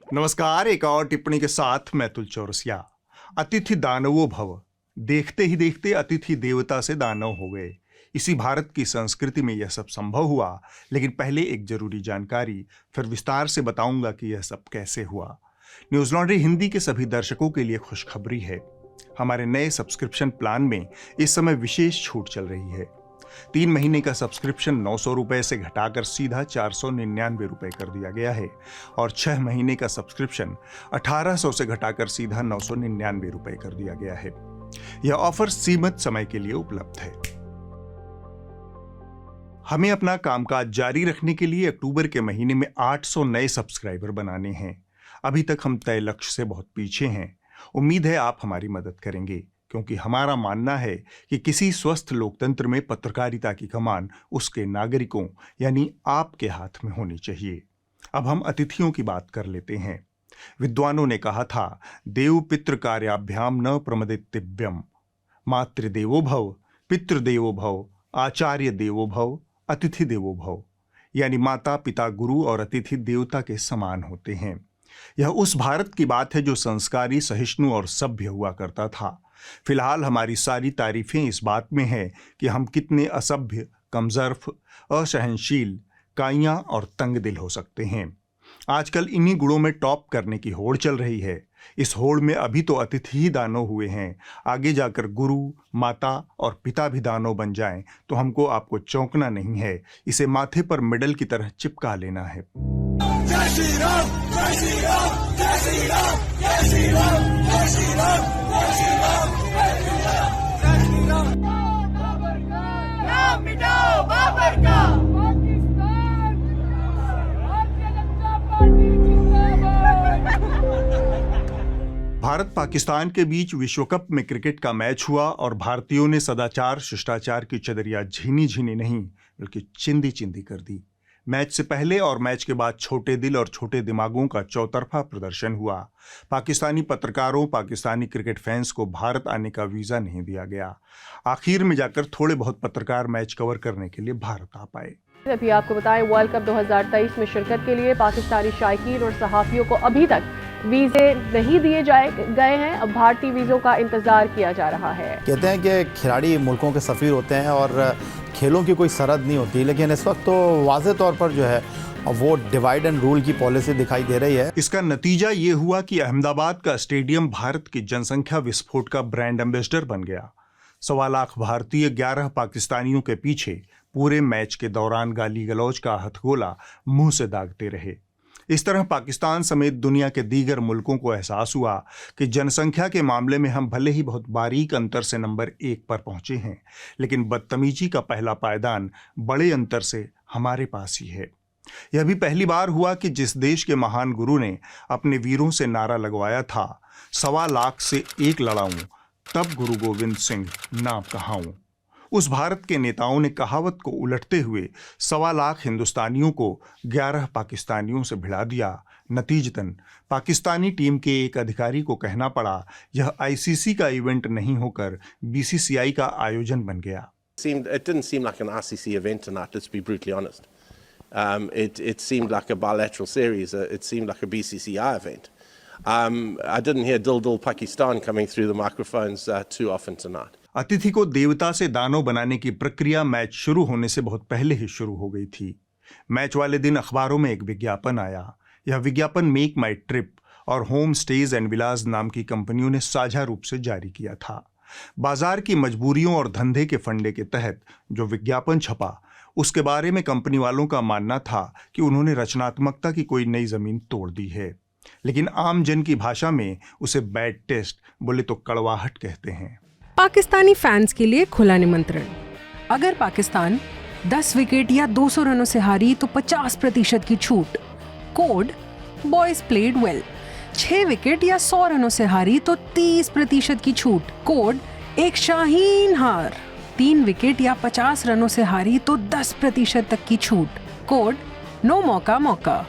नमस्कार। एक और टिप्पणी के साथ मैं तुल चौरसिया। अतिथि दानवो भव। देखते ही देखते अतिथि देवता से दानव हो गए। इसी भारत की संस्कृति में यह सब संभव हुआ। लेकिन पहले एक जरूरी जानकारी, फिर विस्तार से बताऊंगा कि यह सब कैसे हुआ। न्यूज लॉन्ड्री हिंदी के सभी दर्शकों के लिए खुशखबरी है। हमारे नए सब्सक्रिप्शन प्लान में इस समय विशेष छूट चल रही है। 3 महीने का सब्सक्रिप्शन 900 रुपए से घटाकर सीधा 499 रुपए कर दिया गया है और 6 महीने का सब्सक्रिप्शन 1800 से घटाकर सीधा 999 रुपए कर दिया गया है। यह ऑफर सीमित समय के लिए उपलब्ध है। हमें अपना कामकाज जारी रखने के लिए अक्टूबर के महीने में 800 नए सब्सक्राइबर बनाने हैं। अभी तक हम तय लक्ष्य से बहुत पीछे हैं। उम्मीद है आप हमारी मदद करेंगे, क्योंकि हमारा मानना है कि किसी स्वस्थ लोकतंत्र में पत्रकारिता की कमान उसके नागरिकों यानी आपके हाथ में होनी चाहिए। अब हम अतिथियों की बात कर लेते हैं। विद्वानों ने कहा था, देव पितृ कार्याभ्याम न प्रमदितव्यम। मातृदेवो भव, पितृदेवो भव, आचार्य देवो भव, अतिथि देवो भव। यानी माता पिता गुरु और अतिथि देवता के समान होते हैं। यह उस भारत की बात है जो संस्कारी, सहिष्णु और सभ्य हुआ करता था। फिलहाल हमारी सारी तारीफें इस बात में है कि हम कितने असभ्य, कमजोर, असहनशील, काइयां और तंग दिल हो सकते हैं। आजकल इन्हीं गुणों में टॉप करने की होड़ चल रही है। इस होड़ में अभी तो अतिथि ही दानव हुए हैं। आगे जाकर गुरु, माता और पिता भी दानव बन जाएं तो हमको आपको चौंकना नहीं है। इसे माथे पर मेडल की तरह चिपका लेना है। जय श्री राम, जय श्री राम, जय श्री राम, जय श्री राम, जय श्री राम, जय श्री राम, जय श्री राम, जय श्री राम। बाबर का नाम मिटाओ, बाबर का। पाकिस्तान, भारतीय जनता पार्टी जिंदाबाद। भारत पाकिस्तान के बीच विश्व कप में क्रिकेट का मैच हुआ और भारतीयों ने सदाचार शिष्टाचार की चदरिया झीनी झीनी नहीं बल्कि चिंदी चिंदी कर दी। मैच से पहले और मैच के बाद छोटे दिल और छोटे दिमागों का चौतरफा प्रदर्शन हुआ। पाकिस्तानी पत्रकारों, पाकिस्तानी क्रिकेट फैंस को भारत आने का वीज़ा नहीं दिया गया। आखिर में जाकर थोड़े बहुत पत्रकार मैच कवर करने के लिए भारत आ पाए। अभी आपको बताएं, वर्ल्ड कप 2023 में शिरकत के लिए पाकिस्तानी शायकीन और सहाफ़ियों को अभी तक वीज़े नहीं दिए गए हैं। अब भारतीय वीज़ों का इंतज़ार किया जा रहा है। कहते हैं कि खिलाड़ी मुल्कों के सफ़ीर होते हैं और खेलों की कोई सरहद नहीं होती, लेकिन इस वक्त तो वाज़े तौर पर जो है वो डिवाइड एंड रूल की पॉलिसी दिखाई दे रही है। इसका नतीजा ये हुआ कि अहमदाबाद का स्टेडियम भारत की जनसंख्या विस्फोट का ब्रांड एम्बेसडर बन गया। 1.25 लाख भारतीय 11 पाकिस्तानियों के पीछे पूरे मैच के दौरान गाली गलौज का हथगोला मुंह से दागते रहे। इस तरह पाकिस्तान समेत दुनिया के दीगर मुल्कों को एहसास हुआ कि जनसंख्या के मामले में हम भले ही बहुत बारीक अंतर से नंबर 1 पर पहुंचे हैं, लेकिन बदतमीजी का पहला पायदान बड़े अंतर से हमारे पास ही है। यह भी पहली बार हुआ कि जिस देश के महान गुरु ने अपने वीरों से नारा लगवाया था, 1.25 लाख से 1 लड़ाऊं, तब गुरु गोविंद सिंह ना कहाऊं, उस भारत के नेताओं ने कहावत को उलटते हुए 1.25 लाख हिंदुस्तानियों को 11 पाकिस्तानियों से भिड़ा दिया। नतीजतन पाकिस्तानी टीम के एक अधिकारी को कहना पड़ा, यह आईसीसी का इवेंट नहीं होकर बीसीसीआई का आयोजन बन गया। It didn't seem like an RCC event tonight, let's be brutally honest. It seemed like a bilateral series. It seemed like a BCCI event. I didn't hear Dil Dil Pakistan coming through the microphones too often tonight. अतिथि को देवता से दानव बनाने की प्रक्रिया match शुरू होने से बहुत पहले ही शुरू हो गई थी। मैच वाले दिन अखबारों में एक विज्ञापन आया। यह विज्ञापन मेक माई ट्रिप और होम स्टेज एंड विलास नाम की कंपनियों ने साझा रूप से जारी किया था। बाजार की मजबूरियों और धंधे के फंडे के तहत जो विज्ञापन छपा, उसके बारे में कंपनी वालों का मानना था कि उन्होंने रचनात्मकता की कोई नई जमीन तोड़ दी है, लेकिन आम जन की भाषा में उसे बैड टेस्ट, बोले तो कड़वाहट कहते हैं। पाकिस्तानी फैंस के लिए खुला निमंत्रण। अगर पाकिस्तान 10 विकेट या 200 रनों से हारी तो 50% की छूट। Code boys played well. 6 wicket या 100 रनों से हारी तो 30% की छूट। कोड एक शाहीन हार। 3 विकेट या 50 रनों से हारी तो 10% तक की छूट। कोड नो मौका।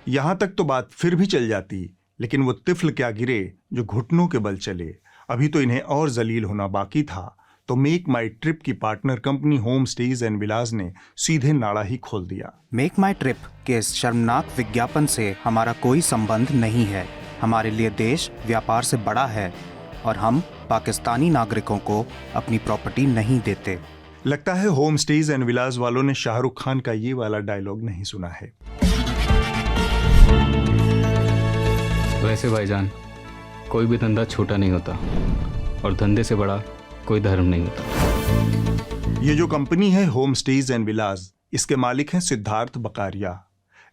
यहां तक तो बात फिर भी चल जाती, लेकिन वो तिफल क्या गिरे जो घुटनों के बल चले। अभी तो इन्हें और जलील होना बाकी था। तो मेक माई ट्रिप की partner company home stays and villas ने सीधे नाड़ा ही खोल दिया। मेक माई ट्रिप के इस शर्मनाक विज्ञापन से हमारा कोई संबंध नहीं है। हमारे लिए देश व्यापार से बड़ा है और हम पाकिस्तानी नागरिकों को अपनी प्रॉपर्टी नहीं देते। लगता है होम स्टेज एंड विलास वालों ने शाहरुख खान का ये वाला डायलॉग नहीं सुना है। वैसे भाईजान, कोई भी धंधा छोटा नहीं होता और धंधे से बड़ा कोई धर्म नहीं होता। ये जो कंपनी है होम स्टेज एंड विलास, इसके मालिक हैं सिद्धार्थ बकारिया।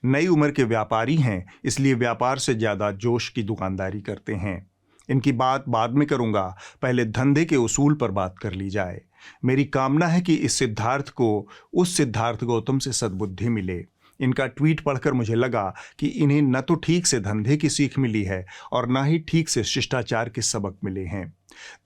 नई उम्र के व्यापारी हैं, इसलिए व्यापार से ज्यादा जोश की दुकानदारी करते हैं। इनकी बात बाद में करूंगा, पहले धंधे के उसूल पर बात कर ली जाए। मेरी कामना है कि इस सिद्धार्थ को उस सिद्धार्थ गौतम से सद्बुद्धि मिले। इनका ट्वीट पढ़कर मुझे लगा कि इन्हें न तो ठीक से धंधे की सीख मिली है और न ही ठीक से शिष्टाचार के सबक मिले हैं।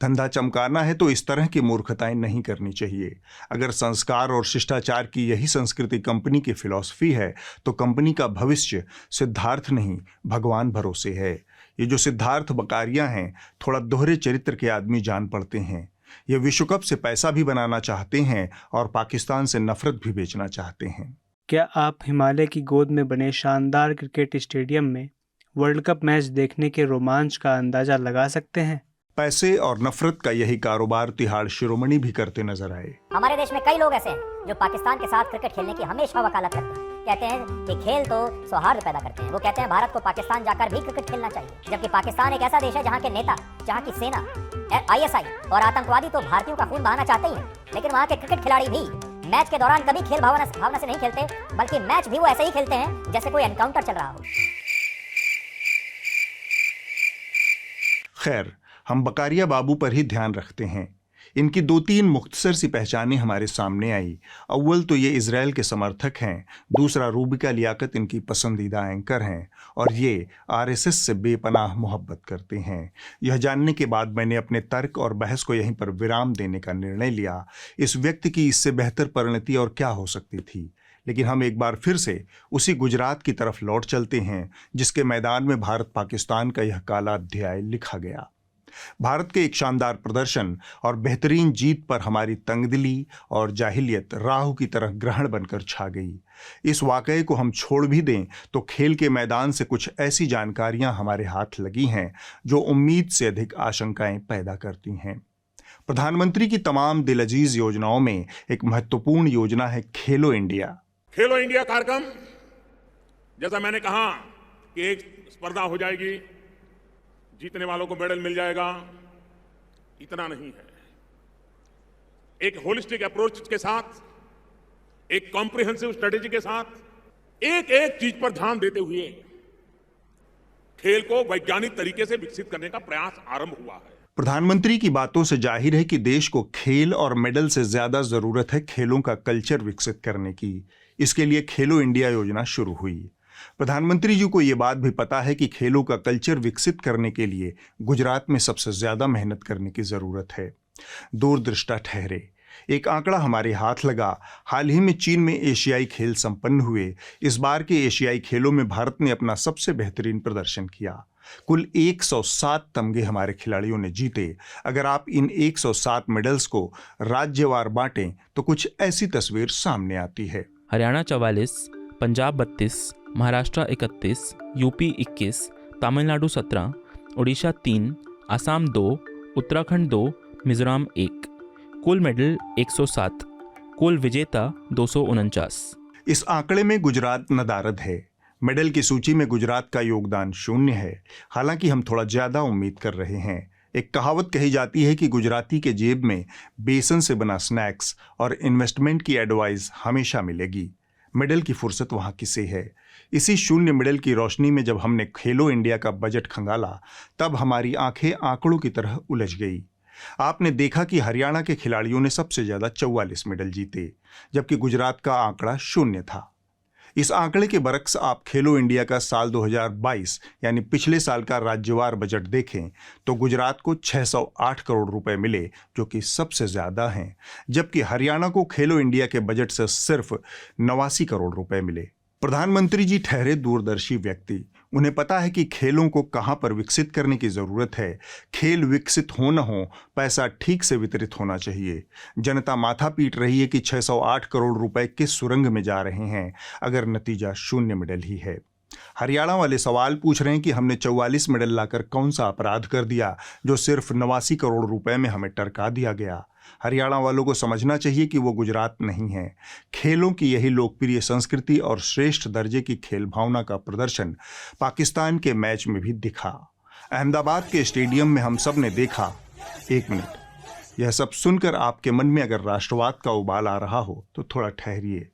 धंधा चमकाना है तो इस तरह की मूर्खताएं नहीं करनी चाहिए। अगर संस्कार और शिष्टाचार की यही संस्कृति कंपनी की फिलॉसफी है तो कंपनी का भविष्य सिद्धार्थ नहीं, भगवान भरोसे है। ये जो सिद्धार्थ बकारिया हैं, थोड़ा दोहरे चरित्र के आदमी जान पड़ते हैं। ये विश्व कप से पैसा भी बनाना चाहते हैं और पाकिस्तान से नफरत भी बेचना चाहते हैं। क्या आप हिमालय की गोद में बने शानदार क्रिकेट स्टेडियम में वर्ल्ड कप मैच देखने के रोमांच का अंदाजा लगा सकते हैं? पैसे और नफरत का यही कारोबार तिहाड़ शिरोमणि भी करते नजर आए। हमारे देश में कई लोग ऐसे हैं जो पाकिस्तान के साथ क्रिकेट खेलने की हमेशा वकालत करते हैं। कहते हैं कि खेल तो सौहार्द पैदा करते हैं। वो कहते हैं भारत को पाकिस्तान जाकर भी क्रिकेट खेलना चाहिए, जबकि पाकिस्तान एक ऐसा देश है जहाँ के नेता, जहाँ की सेना, ISI और आतंकवादी तो भारतीयों का खून बहाना चाहते ही हैं, लेकिन वहाँ के क्रिकेट खिलाड़ी भी मैच के दौरान कभी खेल भावना से नहीं खेलते, बल्कि मैच भी वो ऐसे ही खेलते हैं जैसे कोई एनकाउंटर चल रहा हो। खैर, हम बकारिया बाबू पर ही ध्यान रखते हैं। इनकी 2-3 मुख्तसर सी पहचानें हमारे सामने आई। अव्वल तो ये इजराइल के समर्थक हैं, दूसरा रूबिका लियाकत इनकी पसंदीदा एंकर हैं और ये RSS से बेपनाह मोहब्बत करते हैं। यह जानने के बाद मैंने अपने तर्क और बहस को यहीं पर विराम देने का निर्णय लिया। इस व्यक्ति की इससे बेहतर परिणति और क्या हो सकती थी। लेकिन हम एक बार फिर से उसी गुजरात की तरफ लौट चलते हैं जिसके मैदान में भारत पाकिस्तान का यह काला अध्याय लिखा गया। भारत के एक शानदार प्रदर्शन और बेहतरीन जीत पर हमारी तंगदिली और जाहिलियत राहु की तरह ग्रहण बनकर छा गई। इस वाकये को हम छोड़ भी दें तो खेल के मैदान से कुछ ऐसी जानकारियां हमारे हाथ लगी हैं जो उम्मीद से अधिक आशंकाएं पैदा करती हैं। प्रधानमंत्री की तमाम दिलअजीज योजनाओं में एक महत्वपूर्ण योजना है खेलो इंडिया। खेलो इंडिया कार्यक्रम, जैसा मैंने कहा कि एक स्पर्धा हो जाएगी, जीतने वालों को मेडल मिल जाएगा, इतना नहीं है। एक होलिस्टिक अप्रोच के साथ, एक कॉम्प्रिहेंसिव स्ट्रेटेजी के साथ एक एक चीज पर ध्यान देते हुए खेल को वैज्ञानिक तरीके से विकसित करने का प्रयास आरंभ हुआ है। प्रधानमंत्री की बातों से जाहिर है कि देश को खेल और मेडल से ज्यादा जरूरत है खेलों का कल्चर विकसित करने की। इसके लिए खेलो इंडिया योजना शुरू हुई। प्रधानमंत्री जी को ये बात भी पता है कि खेलों का कल्चर विकसित करने के लिए गुजरात में सबसे ज्यादा मेहनत करने की जरूरत है। दूरदृष्टा ठहरे। एक आंकड़ा हमारे हाथ लगा। हाल ही में चीन में एशियाई खेल संपन्न हुए। इस बार के एशियाई खेलों में भारत ने अपना सबसे बेहतरीन प्रदर्शन किया। कुल 107 तमगे हमारे खिलाड़ियों ने जीते। अगर आप इन 107 मेडल्स को राज्यवार बांटें तो कुछ ऐसी तस्वीर सामने आती है। हरियाणा 44, पंजाब 32, महाराष्ट्र 31, यूपी 21, तमिलनाडु 17, उड़ीसा 3, असम 2, उत्तराखंड 2, मिजोरम 1। कुल मेडल 107, कुल विजेता 249। इस आंकड़े में गुजरात नदारद है। मेडल की सूची में गुजरात का योगदान 0 है। हालांकि हम थोड़ा ज्यादा उम्मीद कर रहे हैं। एक कहावत कही जाती है कि गुजराती के जेब में बेसन से बना स्नैक्स और इन्वेस्टमेंट की एडवाइस हमेशा मिलेगी। मेडल की फुर्सत वहाँ किसे है। इसी 0 मेडल की रोशनी में जब हमने खेलो इंडिया का बजट खंगाला तब हमारी आंखें आंकड़ों की तरह उलझ गई। आपने देखा कि हरियाणा के खिलाड़ियों ने सबसे ज्यादा 44 मेडल जीते, जबकि गुजरात का आंकड़ा 0 था। इस आंकड़े के बरक्स आप खेलो इंडिया का साल 2022 यानी पिछले साल का राज्यवार बजट देखें तो गुजरात को 608 करोड़ रुपए मिले, जो कि सबसे ज्यादा हैं, जबकि हरियाणा को खेलो इंडिया के बजट से सिर्फ 89 करोड़ रुपए मिले। प्रधानमंत्री जी ठहरे दूरदर्शी व्यक्ति। उन्हें पता है कि खेलों को कहां पर विकसित करने की जरूरत है। खेल विकसित हो न हो, पैसा ठीक से वितरित होना चाहिए। जनता माथा पीट रही है कि 608 करोड़ रुपए किस सुरंग में जा रहे हैं, अगर नतीजा शून्य मेडल ही है। हरियाणा वाले सवाल पूछ रहे हैं कि हमने 44 मेडल लाकर कौन सा अपराध कर दिया जो सिर्फ 89 करोड़ रुपए में हमें टरका दिया गया। हरियाणा वालों को समझना चाहिए कि वो गुजरात नहीं है। खेलों की यही लोकप्रिय संस्कृति और श्रेष्ठ दर्जे की खेल भावना का प्रदर्शन पाकिस्तान के मैच में भी दिखा। अहमदाबाद के स्टेडियम में हम सब ने देखा। एक मिनट, यह सब सुनकर आपके मन में अगर राष्ट्रवाद का उबाल आ रहा हो तो थोड़ा ठहरिए।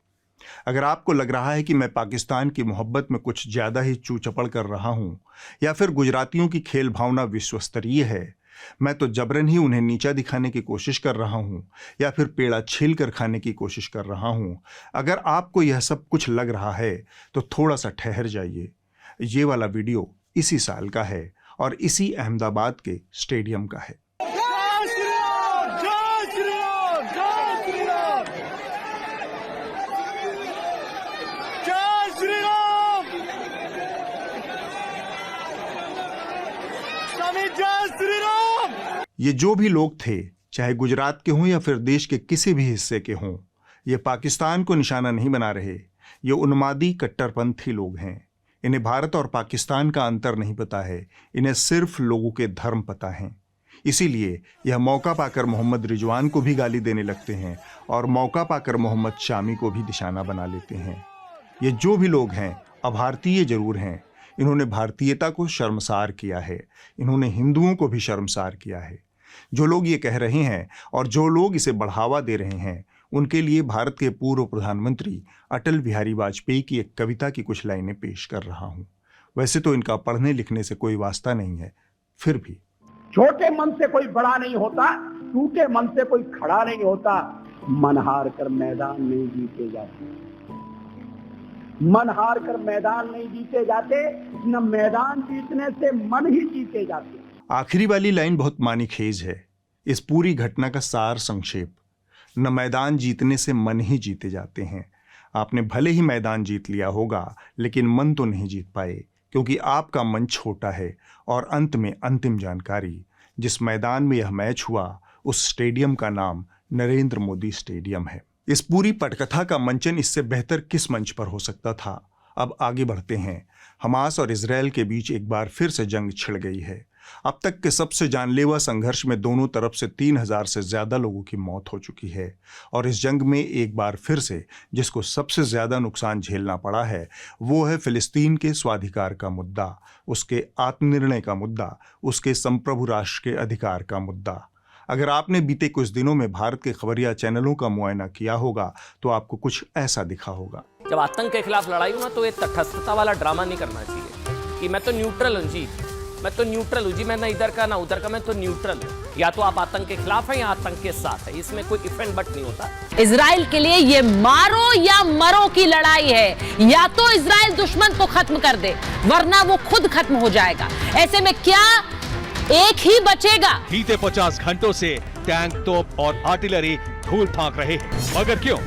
अगर आपको लग रहा है कि मैं पाकिस्तान की मोहब्बत में कुछ ज्यादा ही चूचपड़ कर रहा हूं, या फिर गुजरातियों की खेल भावना विश्व स्तरीय है, मैं तो जबरन ही उन्हें नीचा दिखाने की कोशिश कर रहा हूं, या फिर पेड़ा छील कर खाने की कोशिश कर रहा हूं, अगर आपको यह सब कुछ लग रहा है तो थोड़ा सा ठहर जाइए। ये वाला वीडियो इसी साल का है और इसी अहमदाबाद के स्टेडियम का है। ये जो भी लोग थे, चाहे गुजरात के हों या फिर देश के किसी भी हिस्से के हों, ये पाकिस्तान को निशाना नहीं बना रहे। ये उन्मादी कट्टरपंथी लोग हैं। इन्हें भारत और पाकिस्तान का अंतर नहीं पता है, इन्हें सिर्फ लोगों के धर्म पता हैं। इसीलिए यह मौका पाकर मोहम्मद रिजवान को भी गाली देने लगते हैं और मौका पाकर मोहम्मद शामी को भी निशाना बना लेते हैं। ये जो भी लोग हैं अभारतीय जरूर हैं। इन्होंने भारतीयता को शर्मसार किया है, इन्होंने हिंदुओं को भी शर्मसार किया है। जो लोग ये कह रहे हैं और जो लोग इसे बढ़ावा दे रहे हैं, उनके लिए भारत के पूर्व प्रधानमंत्री अटल बिहारी वाजपेयी की एक कविता की कुछ लाइनें पेश कर रहा हूं। वैसे तो इनका पढ़ने लिखने से कोई वास्ता नहीं है, फिर भी। छोटे मन से कोई बड़ा नहीं होता, टूटे मन से कोई खड़ा नहीं होता। मन हार कर मैदान नहीं जीते जाते, मन हार कर मैदान नहीं जीते जाते, न मैदान जीतने से मन ही जीते जाते। आखिरी वाली लाइन बहुत मानीखेज है। इस पूरी घटना का सार संक्षेप, न मैदान जीतने से मन ही जीते जाते हैं। आपने भले ही मैदान जीत लिया होगा, लेकिन मन तो नहीं जीत पाए, क्योंकि आपका मन छोटा है। और अंत में अंतिम जानकारी, जिस मैदान में यह मैच हुआ उस स्टेडियम का नाम नरेंद्र मोदी स्टेडियम है। इस पूरी पटकथा का मंचन इससे बेहतर किस मंच पर हो सकता था। अब आगे बढ़ते हैं। हमास और इजरायल के बीच एक बार फिर से जंग छिड़ गई है। अब तक के सबसे जानलेवा संघर्ष में दोनों तरफ से 3000 से ज्यादा लोगों की मौत हो चुकी है। और इस जंग में एक बार फिर से जिसको सबसे ज्यादा नुकसान झेलना पड़ा है, वो है फिलिस्तीन के स्वाधिकार का मुद्दा, उसके आत्मनिर्णय का मुद्दा, उसके संप्रभु राष्ट्र के अधिकार का मुद्दा। अगर आपने बीते कुछ दिनों में भारत के खबरिया चैनलों का मुआयना किया होगा तो आपको कुछ ऐसा दिखा होगा। जब आतंक के खिलाफ लड़ाई हो ना, तो ये तटस्थता वाला ड्रामा नहीं करना चाहिए कि मैं तो न्यूट्रल हूं जी, मैं तो न्यूट्रल हूं जी, मैं ना इधर का ना उधर का, मैं तो न्यूट्रल हूं। या तो आप आतंक के खिलाफ हैं या आतंक के साथ है, इसमें कोई इफ एंड बट नहीं होता। इजराइल के लिए ये मारो या मरो की लड़ाई है। या तो इजराइल दुश्मन को खत्म कर दे, वरना वो खुद खत्म हो जाएगा। ऐसे में क्या एक ही बचेगा। बीते 50 घंटों से टैंक, तोप और आर्टिलरी धूल फांक रहे हैं, मगर क्यों?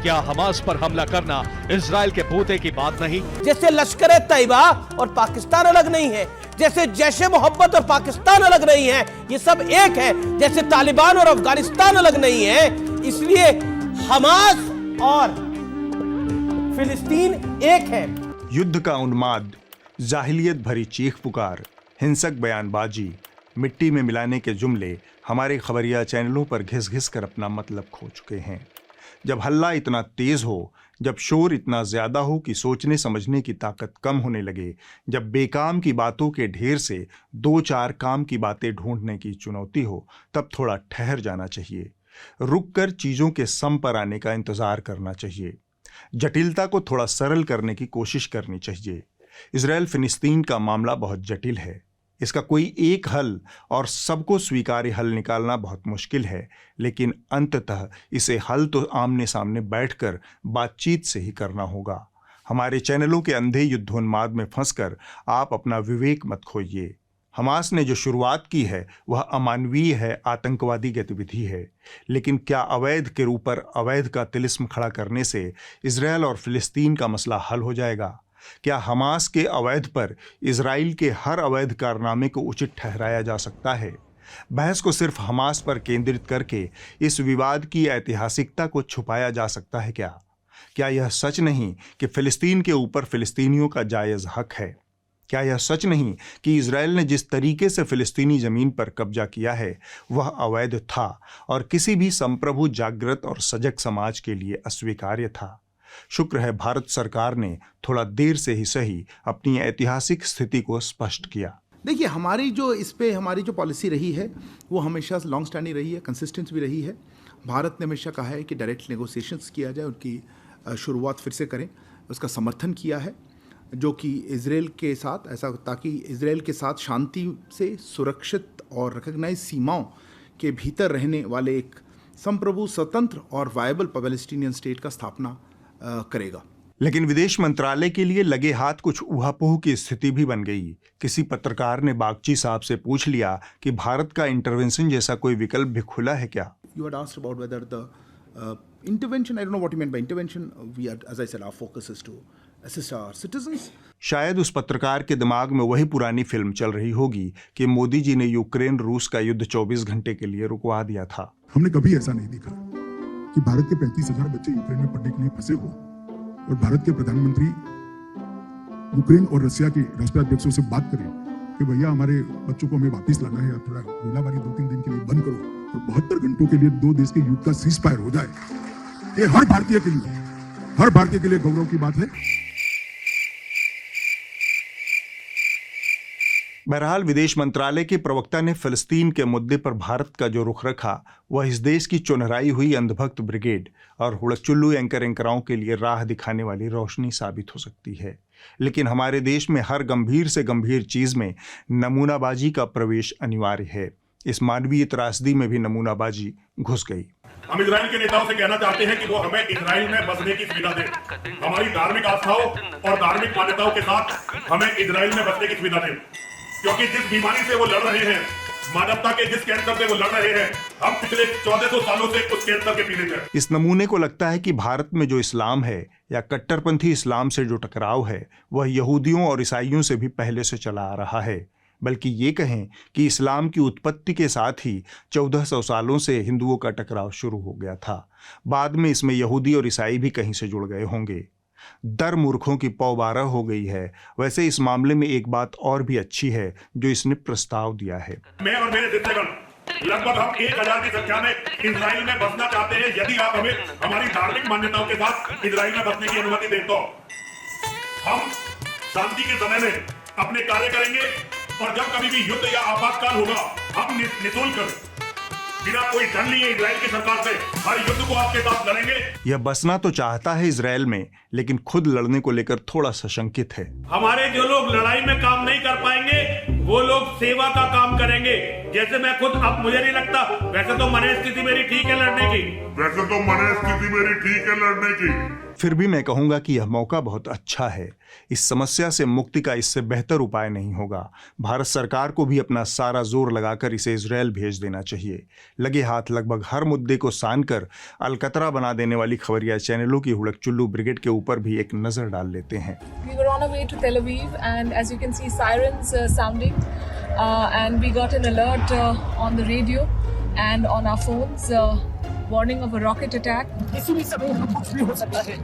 क्या हमास पर हमला करना इजराइल के पोते की बात नहीं? जैसे लश्कर तैयबा और पाकिस्तान अलग नहीं है, जैसे जैश मोहब्बत और पाकिस्तान अलग नहीं है, ये सब एक है। जैसे तालिबान और अफगानिस्तान अलग नहीं है, इसलिए हमास और फिलिस्तीन एक है। युद्ध का उन्माद, जाहिलियत भरी चीख पुकार, हिंसक बयानबाजी, मिट्टी में मिलाने के जुमले हमारे खबरिया चैनलों पर घिस घिस कर अपना मतलब खो चुके हैं। जब हल्ला इतना तेज हो, जब शोर इतना ज्यादा हो कि सोचने समझने की ताकत कम होने लगे, जब बेकाम की बातों के ढेर से 2-4 काम की बातें ढूंढने की चुनौती हो, तब थोड़ा ठहर जाना चाहिए। रुककर चीजों के सम पर आने का इंतजार करना चाहिए। जटिलता को थोड़ा सरल करने की कोशिश करनी चाहिए। इजराइल फिलिस्तीन का मामला बहुत जटिल है। इसका कोई एक हल और सबको स्वीकार्य हल निकालना बहुत मुश्किल है, लेकिन अंततः इसे हल तो आमने सामने बैठकर बातचीत से ही करना होगा। हमारे चैनलों के अंधे युद्धोन्माद में फंसकर आप अपना विवेक मत खोइए। हमास ने जो शुरुआत की है वह अमानवीय है, आतंकवादी गतिविधि है, लेकिन क्या अवैध के ऊपर अवैध का तिलिस्म खड़ा करने से इजरायल और फिलिस्तीन का मसला हल हो जाएगा? क्या हमास के अवैध पर इजराइल के हर अवैध कारनामे को उचित ठहराया जा सकता है? बहस को सिर्फ हमास पर केंद्रित करके इस विवाद की ऐतिहासिकता को छुपाया जा सकता है क्या? क्या यह सच नहीं कि फिलिस्तीन के ऊपर फिलिस्तीनियों का जायज़ हक है? क्या यह सच नहीं कि इजराइल ने जिस तरीके से फिलिस्तीनी ज़मीन पर कब्जा किया है वह अवैध था और किसी भी संप्रभु, जागृत और सजग समाज के लिए अस्वीकार्य था? शुक्र है भारत सरकार ने थोड़ा देर से ही सही अपनी ऐतिहासिक स्थिति को स्पष्ट किया। देखिए, हमारी जो पॉलिसी रही है वो हमेशा लॉन्ग स्टैंडिंग रही है, कंसिस्टेंट भी रही है। भारत ने हमेशा कहा है कि डायरेक्ट नेगोशिएशंस किया जाए, उनकी शुरुआत फिर से करें, उसका समर्थन किया है, जो कि इजराइल के साथ ऐसा, ताकि इजराइल के साथ शांति से सुरक्षित और रिकॉग्नाइज सीमाओं के भीतर रहने वाले एक संप्रभु, स्वतंत्र और वायबल पैलेस्टीनियन स्टेट का स्थापना करेगा। लेकिन विदेश मंत्रालय के लिए लगे हाथ कुछ ऊहापोह की स्थिति भी बन गई। किसी पत्रकार ने बागची साहब से पूछ लिया कि भारत का इंटरवेंशन जैसा कोई विकल्प भी खुला है क्या? You had asked about whether the intervention, I don't know what you meant by intervention. We are, as I said, our focus is to assist our citizens. शायद उस पत्रकार के दिमाग में वही पुरानी फिल्म चल रही होगी कि मोदी जी ने यूक्रेन रूस का युद्ध 24 घंटे के लिए रुकवा दिया था। हमने कभी ऐसा नहीं देखा कि भारत के 35,000 बच्चे यूक्रेन में पढ़ने के लिए फंसे हो और भारत के प्रधानमंत्री यूक्रेन और रशिया के राष्ट्राध्यक्षों से बात करें कि भैया हमारे बच्चों को हमें वापस लाना है, थोड़ा गोलाबारी 2-3 दिन के लिए बंद करो और 72 घंटों के लिए 2 देश के युद्ध का सीज फायर हो जाए। ये हर भारतीय के लिए गौरव की बात है। बहरहाल विदेश मंत्रालय के प्रवक्ता ने फिलिस्तीन के मुद्दे पर भारत का जो रुख रखा वह इस देश की चुनहराई हुई अंधभक्त ब्रिगेड और हुड़कचुल्लू एंकराओं के लिए राह दिखाने वाली रोशनी साबित हो सकती है। लेकिन हमारे देश में हर गंभीर से गंभीर चीज में नमूनाबाजी का प्रवेश अनिवार्य है। इस मानवीय त्रासदी में भी नमूनाबाजी घुस गई। हम इजराइल के नेताओं से कहना चाहते हैं कि वो हमें इजराइल में बसने की सुविधा दें। हमारी धार्मिक आस्थाओं और धार्मिक मान्यताओं के साथ हमें इजराइल में बसने की सुविधा दें, क्योंकि जिस बीमारी से वो लड़ रहे हैं, मानवता के जिस कैंसर से वो लड़ रहे हैं, हम पिछले 1400 सालों से उस कैंसर के पीड़ित हैं। इस नमूने को लगता है कि भारत में जो इस्लाम है या कट्टरपंथी इस्लाम से जो टकराव है वह यहूदियों और ईसाइयों से भी पहले से चला आ रहा है। बल्कि ये कहें कि इस्लाम की उत्पत्ति के साथ ही 1400 सालों से हिंदुओं का टकराव शुरू हो गया था। बाद में इसमें यहूदी और ईसाई भी कहीं से जुड़ गए होंगे। दर मूर्खों की पौ 12 हो गई है। वैसे इस मामले में एक बात और भी अच्छी है जो इसने प्रस्ताव दिया है। मैं और मेरे शिष्यगण लगभग हम 1000 की संख्या में इजराइल में बसना चाहते हैं। यदि आप हमें हमारी धार्मिक मान्यताओं के साथ इजराइल में बसने की अनुमति दें तो हम शांति के समय में अपने कार्य करेंगे और जब कभी भी युद्ध या आपातकाल होगा हम निःशुल्क बिना कोई डर लिए इजराइल की सरकार से हर युद्ध को आपके साथ लड़ेंगे। यह बसना तो चाहता है इजराइल में, लेकिन खुद लड़ने को लेकर थोड़ा सा शंकित है। हमारे जो लोग लड़ाई में काम नहीं कर पाएंगे वो लोग सेवा का काम करेंगे। जैसे मैं खुद, अब मुझे नहीं लगता, वैसे तो मन स्थिति मेरी ठीक है लड़ने की, फिर भी मैं कहूंगा कि यह मौका बहुत अच्छा है। इस समस्या से मुक्ति का इससे बेहतर उपाय नहीं होगा। भारत सरकार को भी अपना सारा जोर लगाकर इसे इजराइल भेज देना चाहिए। लगे हाथ लगभग हर मुद्दे को सान कर अलकतरा बना देने वाली खबरिया चैनलों की हुड़कचुल्लू ब्रिगेड के ऊपर भी एक नजर डाल लेते हैं। We were on our way to Tel Aviv and as you can see sirens sounding and we got an alert on the radio and on our phones warning of a rocket attack. किसी भी समय कुछ भी हो सकता है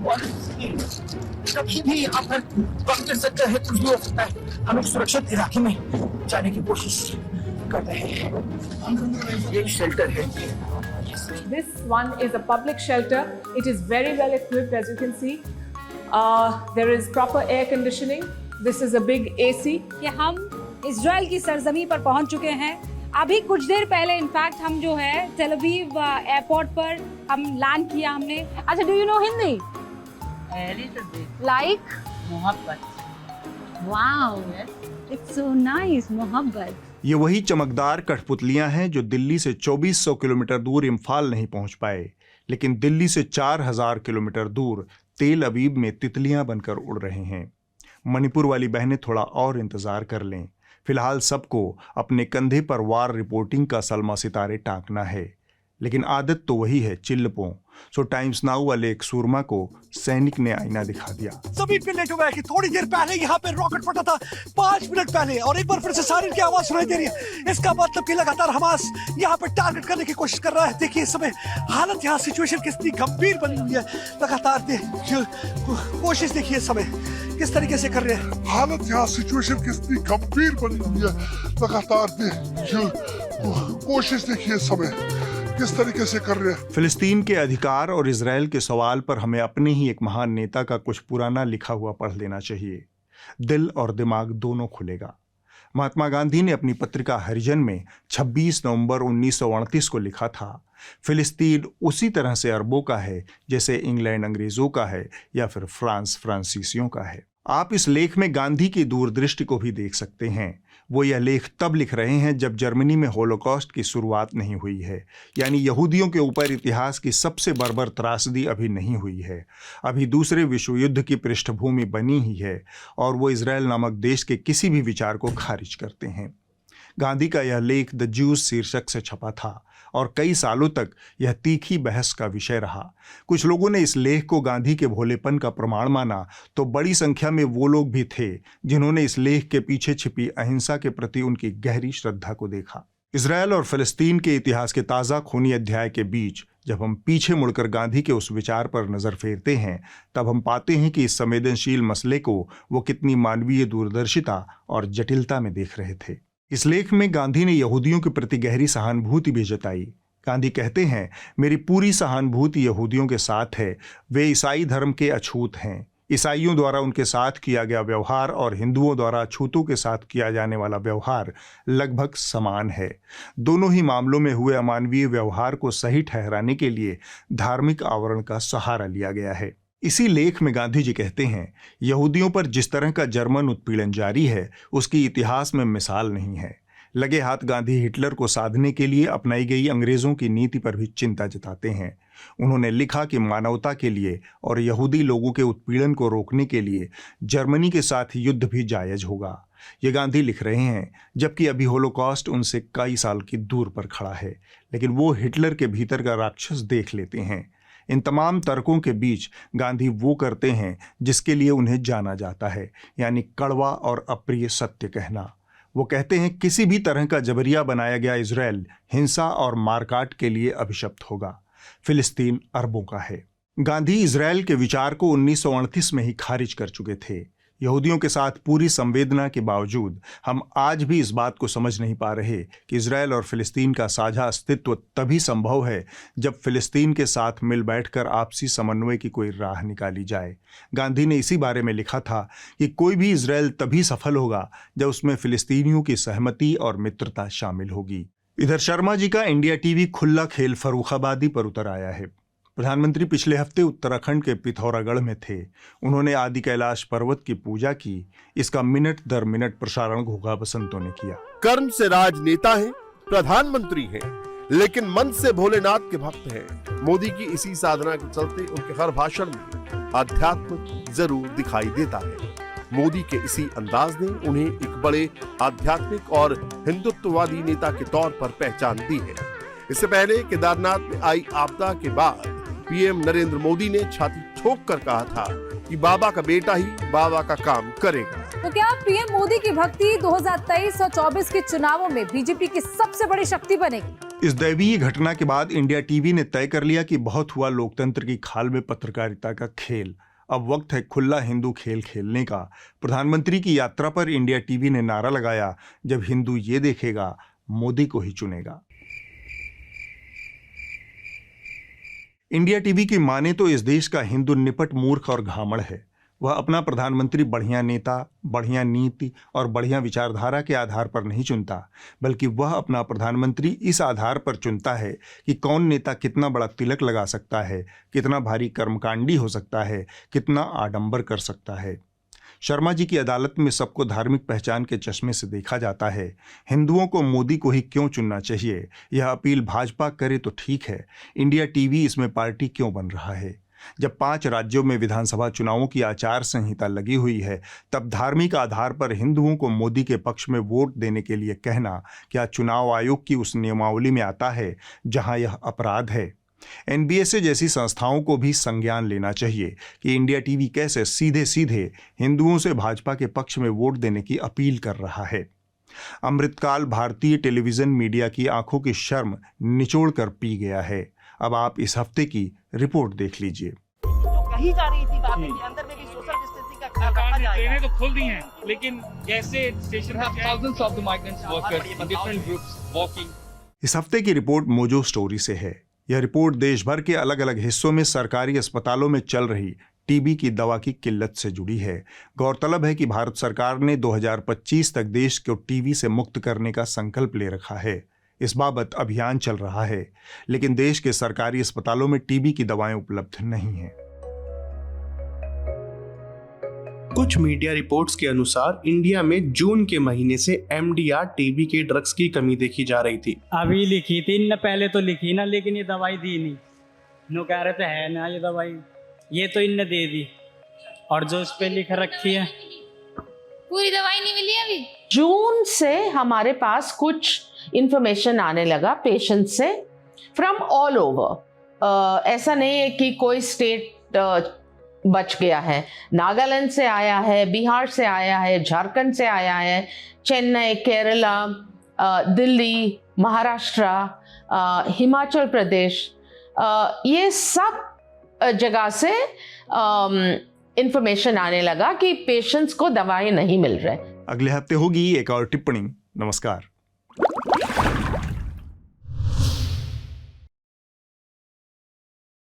और कभी भी यहाँ पर वक्त चल सकता है, कुछ भी हो सकता है। हम एक सुरक्षित इलाके में जाने की कोशिश कर रहे हैं। ये शेल्टर है। This one is a public shelter. It is very well equipped as you can see. There is proper air conditioning. This is a big AC. कि हम इजराइल की सरजमी पर पहुंच चुके हैं। अभी कुछ देर पहले इनफैक्ट हम जो है टेल अवीव एयरपोर्ट पर हम लैंड किया हमने। अच्छा, do you know Hindi? Like मोहब्बत। Wow, it's so nice. मोहब्बत। ये वही चमकदार कठपुतलियां हैं जो दिल्ली से 2400 किलोमीटर दूर इम्फाल नहीं पहुंच पाए, लेकिन दिल्ली से 4000 किलोमीटर दूर तेल अवीव में तितलियां बनकर उड़ रहे हैं। मणिपुर वाली बहनें थोड़ा और इंतजार कर लें। फिलहाल सबको अपने कंधे पर वार रिपोर्टिंग का सलमा सितारे टांकना है। लेकिन आदत तो वही है चिल्लपों। सो टाइम्स नाउ वाले एक सूरमा को सैनिक ने आईना दिखा दिया। जमीन पे लेटे हुए कि थोड़ी देर पहले यहाँ पे रॉकेट फटा था, 5 मिनट पहले, और एक बार फिर से सायरन की आवाज सुनाई दे रही है। इसका मतलब कि लगातार हमास यहाँ पे टारगेट करने की कोशिश कर रहा है। देखिए इस समय हालत, यहाँ सिचुएशन कितनी गंभीर बनी हुई है। लगातार कोशिश देखिए इस समय किस तरीके से कर रहे हैं। हालत, यहाँ सिचुएशन कितनी गंभीर बनी हुई है। लगातार कोशिश देखिए इस समय किस तरीके से कर रहे हैं। फिलिस्तीन के अधिकार और इजराइल के सवाल पर हमें अपने ही एक महान नेता का कुछ पुराना लिखा हुआ पढ़ लेना चाहिए। दिल और दिमाग दोनों खुलेगा। महात्मा गांधी ने अपनी पत्रिका हरिजन में 26 नवंबर 1938 को लिखा था, फिलिस्तीन उसी तरह से अरबों का है जैसे इंग्लैंड अंग्रेजों का है या फिर फ्रांस फ्रांसीसियों का है। आप इस लेख में गांधी की दूरदृष्टि को भी देख सकते हैं। वो यह लेख तब लिख रहे हैं जब जर्मनी में होलोकॉस्ट की शुरुआत नहीं हुई है, यानी यहूदियों के ऊपर इतिहास की सबसे बर्बर त्रासदी अभी नहीं हुई है। अभी दूसरे विश्व युद्ध की पृष्ठभूमि बनी ही है और वो इजराइल नामक देश के किसी भी विचार को खारिज करते हैं। गांधी का यह लेख द ज्यूज शीर्षक से छपा था और कई सालों तक यह तीखी बहस का विषय रहा। कुछ लोगों ने इस लेख को गांधी के भोलेपन का प्रमाण माना, तो बड़ी संख्या में वो लोग भी थे जिन्होंने इस लेख के पीछे छिपी अहिंसा के प्रति उनकी गहरी श्रद्धा को देखा। इजराइल और फिलिस्तीन के इतिहास के ताज़ा खूनी अध्याय के बीच जब हम पीछे मुड़कर गांधी के उस विचार पर नजर फेरते हैं, तब हम पाते हैं कि इस संवेदनशील मसले को वो कितनी मानवीय दूरदर्शिता और जटिलता में देख रहे थे। इस लेख में गांधी ने यहूदियों के प्रति गहरी सहानुभूति भी जताई। गांधी कहते हैं, मेरी पूरी सहानुभूति यहूदियों के साथ है। वे ईसाई धर्म के अछूत हैं। ईसाइयों द्वारा उनके साथ किया गया व्यवहार और हिंदुओं द्वारा अछूतों के साथ किया जाने वाला व्यवहार लगभग समान है। दोनों ही मामलों में हुए अमानवीय व्यवहार को सही ठहराने के लिए धार्मिक आवरण का सहारा लिया गया है। इसी लेख में गांधी जी कहते हैं, यहूदियों पर जिस तरह का जर्मन उत्पीड़न जारी है उसकी इतिहास में मिसाल नहीं है। लगे हाथ गांधी हिटलर को साधने के लिए अपनाई गई अंग्रेजों की नीति पर भी चिंता जताते हैं। उन्होंने लिखा कि मानवता के लिए और यहूदी लोगों के उत्पीड़न को रोकने के लिए जर्मनी के साथ युद्ध भी जायज होगा। ये गांधी लिख रहे हैं जबकि अभी होलोकॉस्ट उनसे कई साल की दूर पर खड़ा है, लेकिन वो हिटलर के भीतर का राक्षस देख लेते हैं। इन तमाम तर्कों के बीच गांधी वो करते हैं जिसके लिए उन्हें जाना जाता है, यानी कड़वा और अप्रिय सत्य कहना। वो कहते हैं किसी भी तरह का जबरिया बनाया गया इजराइल हिंसा और मारकाट के लिए अभिशप्त होगा। फिलिस्तीन अरबों का है। गांधी इजराइल के विचार को 1938 में ही खारिज कर चुके थे। यहूदियों के साथ पूरी संवेदना के बावजूद हम आज भी इस बात को समझ नहीं पा रहे कि इजराइल और फिलिस्तीन का साझा अस्तित्व तभी संभव है जब फिलिस्तीन के साथ मिल बैठकर आपसी समन्वय की कोई राह निकाली जाए। गांधी ने इसी बारे में लिखा था कि कोई भी इजराइल तभी सफल होगा जब उसमें फिलिस्तीनियों की सहमति और मित्रता शामिल होगी। इधर शर्मा जी का इंडिया टीवी खुला खेल फर्रुखाबादी पर उतर आया है। प्रधानमंत्री पिछले हफ्ते उत्तराखंड के पिथौरागढ़ में थे। उन्होंने आदि कैलाश पर्वत की पूजा की। इसका मिनट दर मिनट प्रसारण घोघा बसंतों ने किया। कर्म से राजनेता हैं, प्रधानमंत्री हैं, लेकिन मन से भोलेनाथ के भक्त हैं। मोदी की इसी साधना के चलते उनके हर भाषण में अध्यात्म जरूर दिखाई देता है। मोदी के इसी अंदाज ने उन्हें एक बड़े आध्यात्मिक और हिंदुत्ववादी नेता के तौर पर पहचान दी है। इससे पहले केदारनाथ में आई आपदा के बाद पीएम नरेंद्र मोदी ने छाती ठोक कर कहा था कि बाबा का बेटा ही बाबा का काम करेगा। तो क्या पीएम मोदी की भक्ति 2023 और 24 के चुनावों में बीजेपी की सबसे बड़ी शक्ति बनेगी? इस दैवीय घटना के बाद इंडिया टीवी ने तय कर लिया कि बहुत हुआ लोकतंत्र की खाल में पत्रकारिता का खेल, अब वक्त है खुला हिंदू खेल खेलने का। प्रधानमंत्री की यात्रा पर इंडिया टीवी ने नारा लगाया, जब हिंदू ये देखेगा मोदी को ही चुनेगा। इंडिया टीवी की माने तो इस देश का हिंदू निपट मूर्ख और घामड़ है। वह अपना प्रधानमंत्री बढ़िया नेता, बढ़िया नीति और बढ़िया विचारधारा के आधार पर नहीं चुनता, बल्कि वह अपना प्रधानमंत्री इस आधार पर चुनता है कि कौन नेता कितना बड़ा तिलक लगा सकता है, कितना भारी कर्मकांडी हो सकता है, कितना आडंबर कर सकता है। शर्मा जी की अदालत में सबको धार्मिक पहचान के चश्मे से देखा जाता है। हिंदुओं को मोदी को ही क्यों चुनना चाहिए, यह अपील भाजपा करे तो ठीक है, इंडिया टीवी इसमें पार्टी क्यों बन रहा है? जब 5 राज्यों में विधानसभा चुनावों की आचार संहिता लगी हुई है, तब धार्मिक आधार पर हिंदुओं को मोदी के पक्ष में वोट देने के लिए कहना क्या चुनाव आयोग की उस नियमावली में आता है जहां यह अपराध है? एनबीएसए जैसी संस्थाओं को भी संज्ञान लेना चाहिए कि इंडिया टीवी कैसे सीधे सीधे हिंदुओं से भाजपा के पक्ष में वोट देने की अपील कर रहा है। अमृतकाल भारतीय टेलीविजन मीडिया की आंखों की शर्म निचोड़ कर पी गया है। अब आप इस हफ्ते की रिपोर्ट देख लीजिए। कही जा रही थी बातें कि अंदर में भी सोशल डिस्टेंसिंग का ख्याल रखा जाएगा। ट्रेनें तो खुल दी हैं, लेकिन कैसे स्टेशन पर thousands of the migrants workers in different groups walking. इस हफ्ते की रिपोर्ट मोजो स्टोरी से है। यह रिपोर्ट देश भर के अलग अलग हिस्सों में सरकारी अस्पतालों में चल रही टीबी की दवा की किल्लत से जुड़ी है। गौरतलब है कि भारत सरकार ने 2025 तक देश को टीबी से मुक्त करने का संकल्प ले रखा है। इस बाबत अभियान चल रहा है, लेकिन देश के सरकारी अस्पतालों में टीबी की दवाएं उपलब्ध नहीं हैं। कुछ मीडिया रिपोर्ट्स के अनुसार इंडिया में जून के महीने से एमडीआर टीबी के ड्रग्स की कमी देखी जा रही थी। अभी लिखी थी न, पहले तो लिखी ना, लेकिन ये दवाई दी नहीं। नो कह रहे थे है ना ये दवाई, ये तो इनने दे दी, और जो इस पे लिख रखी है पूरी दवाई नहीं मिली अभी। जून से हमारे पास कुछ इंफॉर्मेशन आने लगा पेशेंट से फ्रॉम ऑल ओवर। ऐसा नहीं है कि कोई स्टेट बच गया है। नागालैंड से आया है, बिहार से आया है, झारखंड से आया है, चेन्नई, केरला, दिल्ली, महाराष्ट्र, हिमाचल प्रदेश, ये सब जगह से इंफॉर्मेशन आने लगा कि पेशेंट्स को दवाएं नहीं मिल रहे। अगले हफ्ते होगी एक और टिप्पणी। नमस्कार।